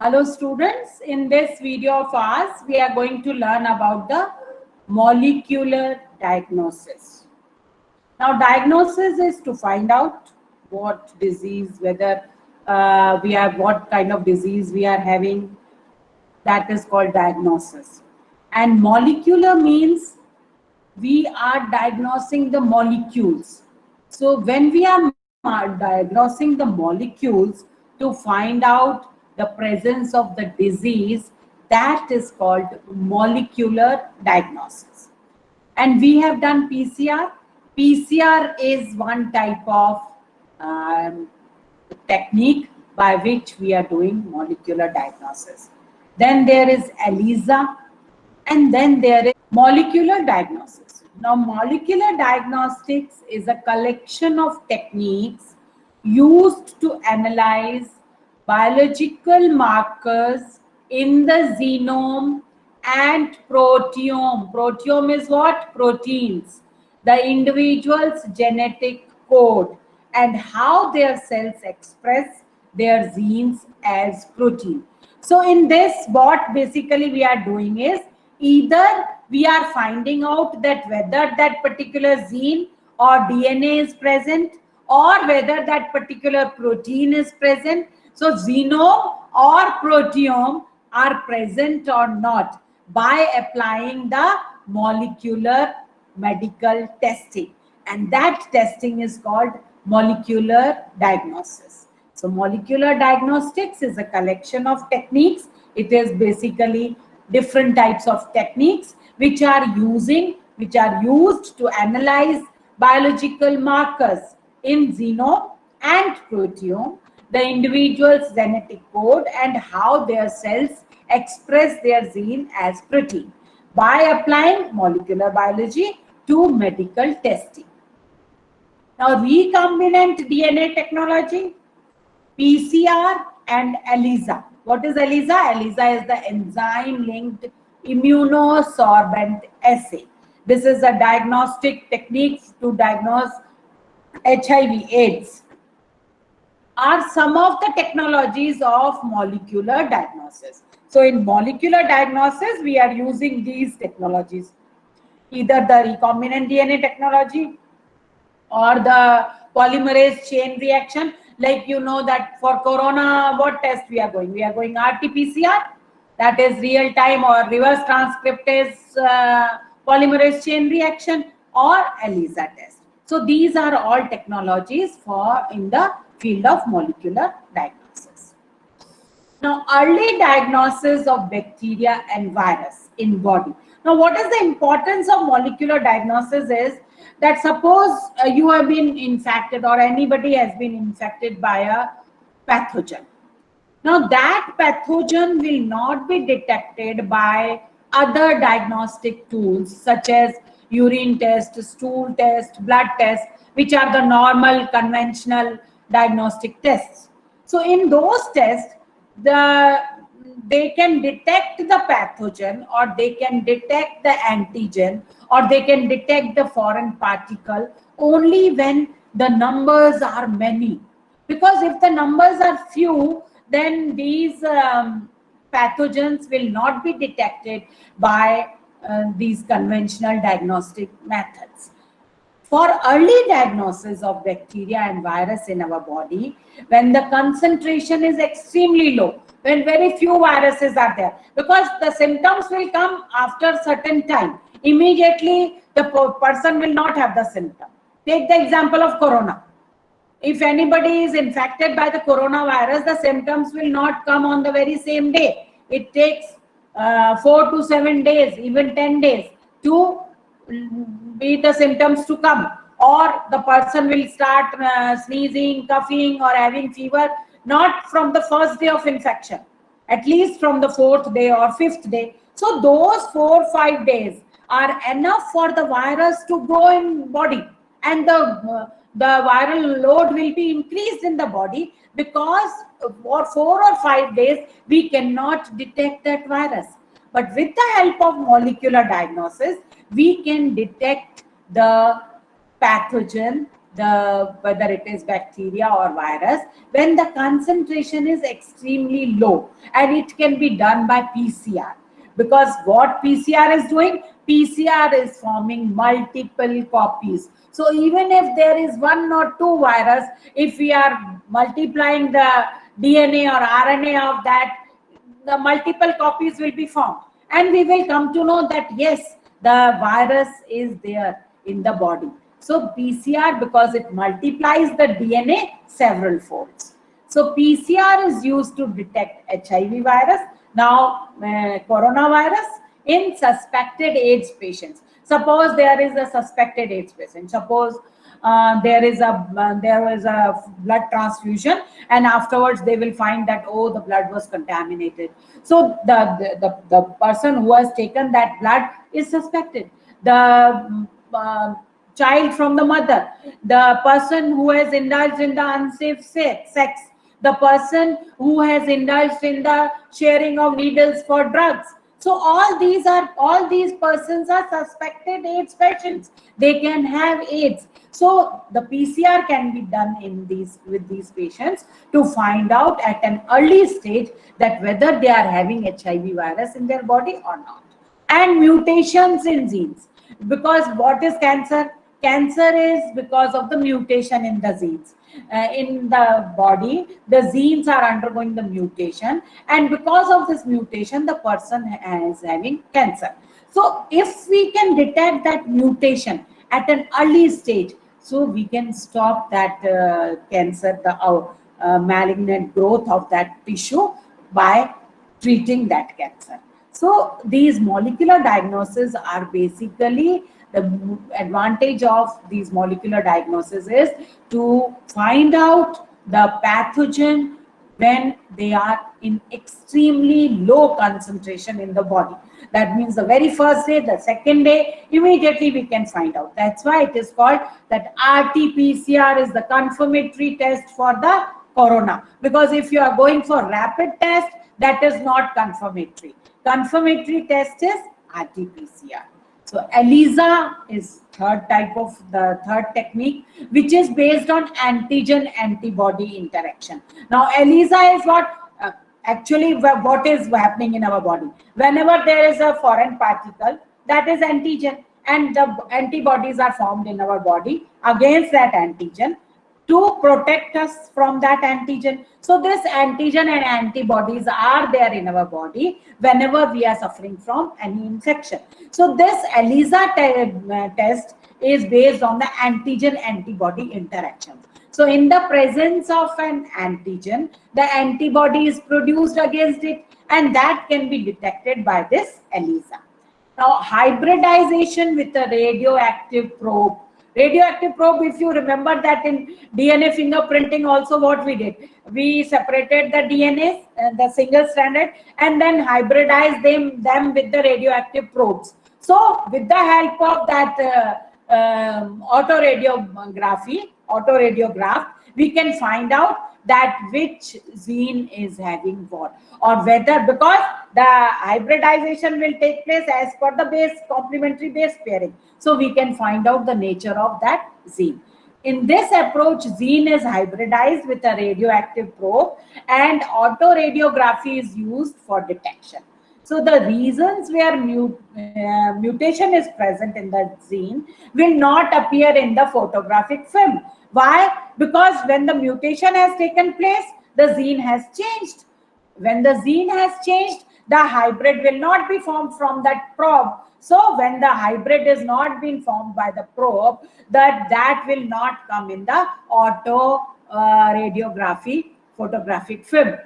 Hello students, in this video of ours, we are going to learn about the molecular diagnosis. Now diagnosis is to find out what disease, whether what kind of disease we are having, that is called diagnosis. And molecular means we are diagnosing the molecules. So when we are diagnosing the molecules to find out the presence of the disease, that is called molecular diagnosis. And we have done PCR. PCR is one type of um, technique by which we are doing molecular diagnosis. Then there is ELISA, and then there is molecular diagnosis. Now, molecular diagnostics is a collection of techniques used to analyze biological markers in the genome and proteome. Proteome is what? Proteins. The individual's genetic code and how their cells express their genes as protein. So in this, what basically we are doing is either we are finding out that whether that particular gene or DNA is present or whether that particular protein is present. So genome or proteome are present or not by applying the molecular medical testing, and that testing is called molecular diagnosis. So molecular diagnostics is a collection of techniques. It is basically different types of techniques which are used to analyze biological markers in genome and proteome, the individual's genetic code and how their cells express their gene as protein by applying molecular biology to medical testing. Now, recombinant DNA technology, PCR and ELISA. What is ELISA? ELISA is the enzyme-linked immunosorbent assay. This is a diagnostic technique to diagnose HIV/AIDS. Are some of the technologies of molecular diagnosis. So in molecular diagnosis, we are using these technologies, either the recombinant DNA technology or the polymerase chain reaction. Like you know that for corona, what test we are going? We are going RT-PCR, that is real time or reverse transcriptase polymerase chain reaction, or ELISA test. So these are all technologies for in the field of molecular diagnosis. Now, early diagnosis of bacteria and virus in body. Now, what is the importance of molecular diagnosis is that suppose you have been infected or anybody has been infected by a pathogen. Now, that pathogen will not be detected by other diagnostic tools such as urine test, stool test, blood test, which are the normal conventional diagnostic tests. So in those tests, they can detect the pathogen or they can detect the antigen or they can detect the foreign particle only when the numbers are many. Because if the numbers are few, then these pathogens will not be detected by these conventional diagnostic methods. For early diagnosis of bacteria and virus in our body, when the concentration is extremely low, when very few viruses are there, because the symptoms will come after certain time. Immediately, the person will not have the symptom. Take the example of corona. If anybody is infected by the coronavirus, the symptoms will not come on the very same day. It takes 4 to 7 days, even 10 days to be the symptoms to come, or the person will start sneezing, coughing or having fever not from the first day of infection, at least from the 4th day or 5th day. So those 4-5 days are enough for the virus to grow in body, and the viral load will be increased in the body, because for 4 or 5 days we cannot detect that virus. But with the help of molecular diagnosis, we can detect the pathogen whether it is bacteria or virus, when the concentration is extremely low, and it can be done by PCR. Because what PCR is doing, PCR is forming multiple copies. So even if there is one or two virus, if we are multiplying the DNA or RNA of that, the multiple copies will be formed, and we will come to know that yes, the virus is there in the body. So PCR, because it multiplies the DNA several folds. So PCR is used to detect HIV virus. Now coronavirus in suspected AIDS patients. Suppose there is a suspected AIDS patient. Suppose there is a blood transfusion, and afterwards they will find that, oh, the blood was contaminated. So the person who has taken that blood is suspected. The child from the mother, the person who has indulged in the unsafe sex, the person who has indulged in the sharing of needles for drugs. So all these persons are suspected AIDS patients. They can have AIDS. So the PCR can be done with these patients to find out at an early stage that whether they are having HIV virus in their body or not. And mutations in genes. Because what is cancer? Cancer is because of the mutation in the genes. In the body, the genes are undergoing the mutation, and because of this mutation, the person is having cancer. So if we can detect that mutation at an early stage, so we can stop that cancer, the malignant growth of that tissue by treating that cancer. So these molecular diagnoses are basically, the advantage of these molecular diagnoses is to find out the pathogen when they are in extremely low concentration in the body. That means the very first day, the second day, immediately we can find out. That's why it is called that RT-PCR is the confirmatory test for the corona. Because if you are going for rapid test, that is not confirmatory. Confirmatory test is RT-PCR. So ELISA is the third technique, which is based on antigen antibody interaction. Now ELISA is actually what is happening in our body. Whenever there is a foreign particle, that is antigen, and the antibodies are formed in our body against that antigen to protect us from that antigen. So this antigen and antibodies are there in our body whenever we are suffering from any infection. So this ELISA test is based on the antigen antibody interaction. So in the presence of an antigen, the antibody is produced against it, and that can be detected by this ELISA. Now hybridization with a radioactive probe. Radioactive probe, if you remember that in DNA fingerprinting also what we did, we separated the DNA, the single stranded, and then hybridized them with the radioactive probes. So with the help of that autoradiograph, we can find out that which gene is having what, or whether, because the hybridization will take place as per the complementary base pairing. So we can find out the nature of that gene. In this approach, gene is hybridized with a radioactive probe, and autoradiography is used for detection. So the reasons where mutation is present in the gene will not appear in the photographic film. Why? Because when the mutation has taken place, the gene has changed. When the gene has changed, the hybrid will not be formed from that probe. So when the hybrid is not being formed by the probe, that will not come in the radiography photographic film.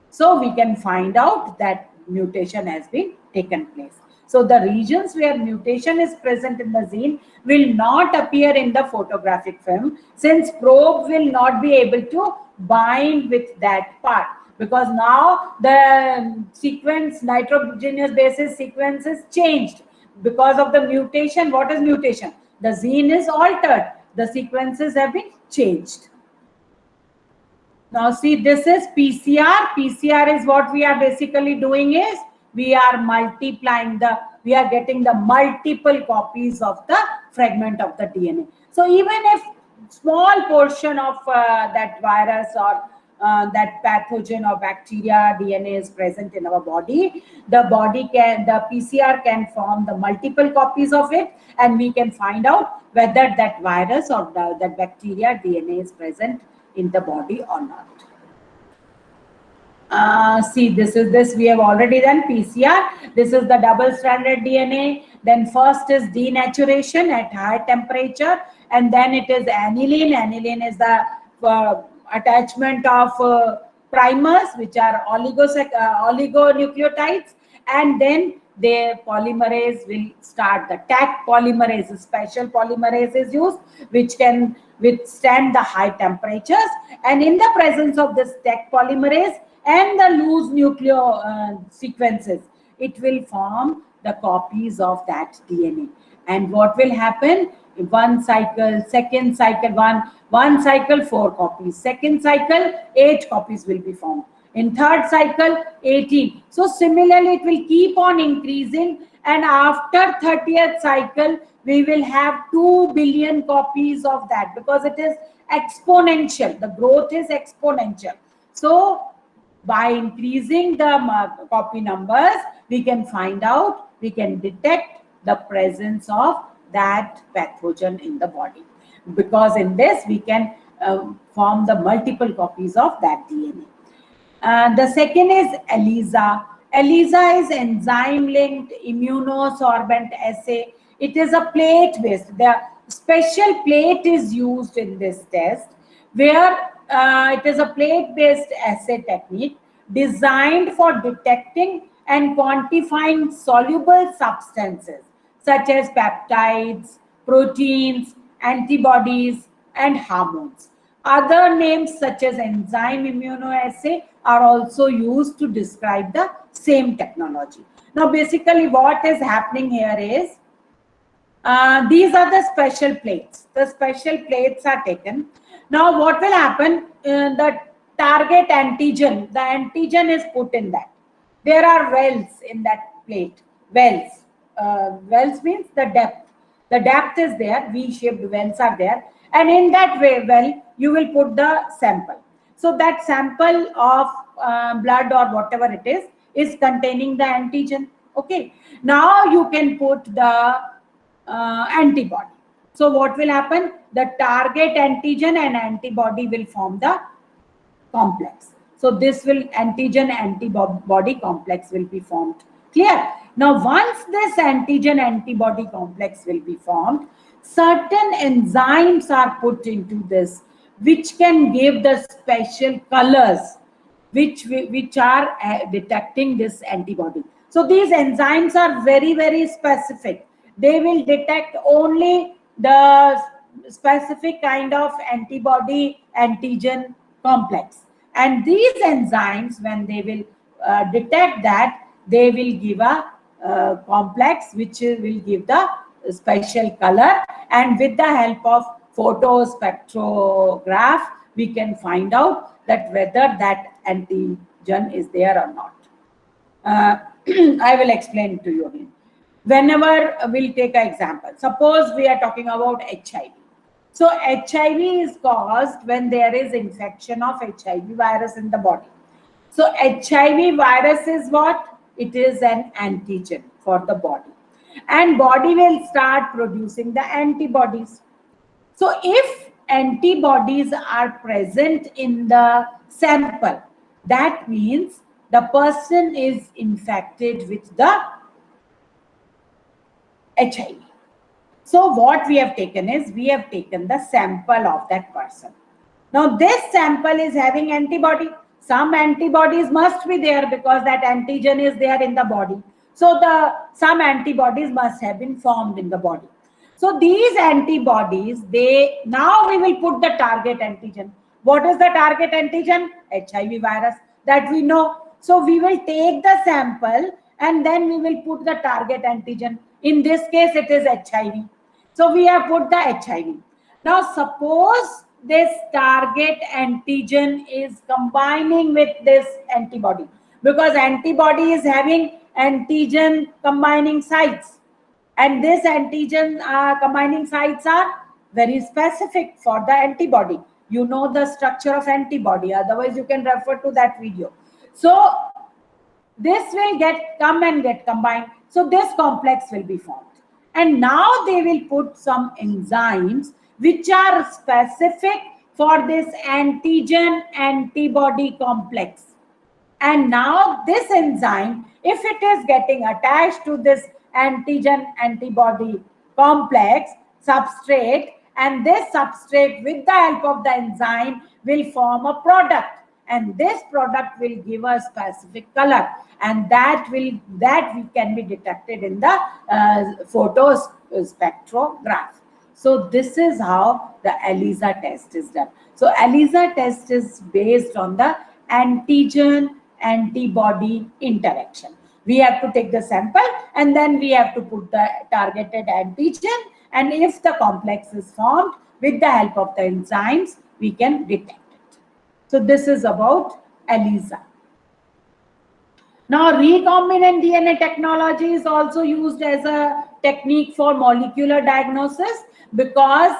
So we can find out that mutation has been taken place. So the regions where mutation is present in the gene will not appear in the photographic film, since probe will not be able to bind with that part, because now the sequence, nitrogenous basis sequence is changed because of the mutation. What is mutation? The gene is altered, the sequences have been changed. Now see, this is PCR. PCR is what we are basically doing is we are we are getting the multiple copies of the fragment of the DNA. So even if small portion of that virus or that pathogen or bacteria DNA is present in our body, the PCR can form the multiple copies of it, and we can find out whether that virus or that bacteria DNA is present in the body or not. See, this we have already done PCR. This is the double-stranded DNA. Then first is denaturation at high temperature, and then it is aniline. Aniline is the attachment of primers, which are oligonucleotides, and then the polymerase will start. The Taq polymerase, a special polymerase is used, which can withstand the high temperatures. And in the presence of this Taq polymerase and the loose nucleo sequences, it will form the copies of that DNA. And what will happen? One cycle, second cycle, one cycle, 4 copies. Second cycle, 8 copies will be formed. In third cycle, 18. So similarly, it will keep on increasing, and after 30th cycle, we will have 2 billion copies of that, because it is exponential. The growth is exponential. So by increasing the copy numbers, we can find out, we can detect the presence of that pathogen in the body, because in this we can form the multiple copies of that DNA. The second is ELISA. ELISA is enzyme-linked immunosorbent assay. It is a plate-based. The special plate is used in this test, where it is a plate-based assay technique designed for detecting and quantifying soluble substances such as peptides, proteins, antibodies, and hormones. Other names such as enzyme immunoassay are also used to describe the same technology. Now, basically what is happening here is, these are the special plates. The special plates are taken. Now, what will happen? The target antigen, the antigen is put in that. There are wells in that plate. Wells. Wells means the depth. The depth is there. V-shaped wells are there. And in that way, well, you will put the sample. So that sample of blood or whatever it is containing the antigen. Okay. Now you can put the antibody. So what will happen? The target antigen and antibody will form the complex. So this will antigen antibody complex will be formed. Clear? Now once this antigen antibody complex will be formed, certain enzymes are put into this, which can give the special colors which are detecting this antibody. So these enzymes are very, very specific. They will detect only the specific kind of antibody antigen complex. And these enzymes, when they will detect that, they will give a complex which will give the special color, and with the help of photospectrograph, we can find out that whether that antigen is there or not. I will explain to you again. Whenever we'll take an example, suppose we are talking about HIV. So HIV is caused when there is infection of HIV virus in the body. So HIV virus is what? It is an antigen for the body. And body will start producing the antibodies. So if antibodies are present in the sample, that means the person is infected with the HIV. So what we have taken is, we have taken the sample of that person. Now this sample is having antibody. Some antibodies must be there because that antigen is there in the body. So some antibodies must have been formed in the body. So these antibodies, now we will put the target antigen. What is the target antigen? HIV virus, that we know. So we will take the sample and then we will put the target antigen. In this case, it is HIV. So we have put the HIV. Now suppose this target antigen is combining with this antibody, because antibody is having antigen combining sites, and this antigen combining sites are very specific for the antibody. You know the structure of antibody, otherwise you can refer to that video. So this will come and get combined. So this complex will be formed. And now they will put some enzymes which are specific for this antigen antibody complex. And now this enzyme, if it is getting attached to this antigen antibody complex substrate, and this substrate with the help of the enzyme will form a product, and this product will give a specific color, and that we can be detected in the photospectrograph. So this is how the ELISA test is done. So ELISA test is based on the antigen antibody interaction. We have to take the sample and then we have to put the targeted antigen, and if the complex is formed with the help of the enzymes, we can detect it. So this is about ELISA. Now, recombinant DNA technology is also used as a technique for molecular diagnosis, because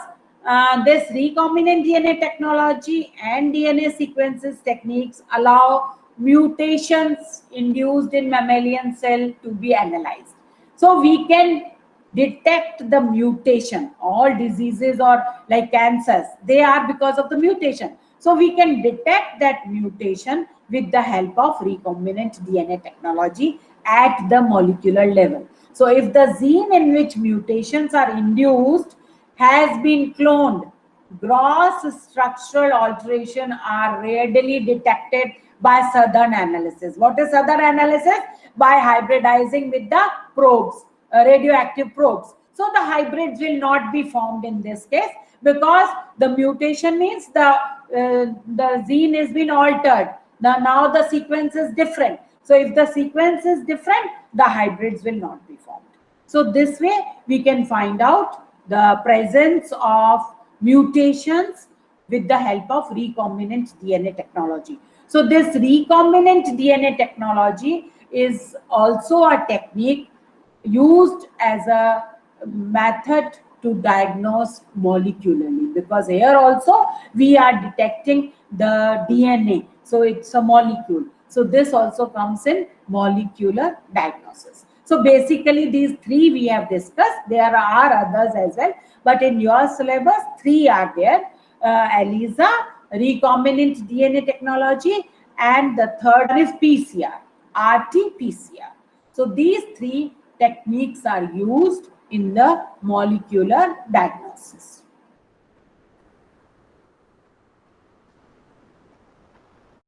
this recombinant DNA technology and DNA sequences techniques allow mutations induced in mammalian cell to be analyzed. So we can detect the mutation. All diseases or like cancers, they are because of the mutation. So we can detect that mutation with the help of recombinant DNA technology at the molecular level. So if the gene in which mutations are induced has been cloned, gross structural alteration are readily detected by southern analysis. What is southern analysis? By hybridizing with the probes, radioactive probes. So the hybrids will not be formed in this case, because the mutation means the gene has been altered. Now the sequence is different. So if the sequence is different, the hybrids will not be formed. So this way we can find out the presence of mutations with the help of recombinant DNA technology. So this recombinant DNA technology is also a technique used as a method to diagnose molecularly, because here also we are detecting the DNA. So it's a molecule. So this also comes in molecular diagnosis. So basically these three we have discussed. There are others as well, but in your syllabus, three are there. ELISA, recombinant DNA technology, and the third one is PCR, RT-PCR. So these three techniques are used in the molecular diagnosis.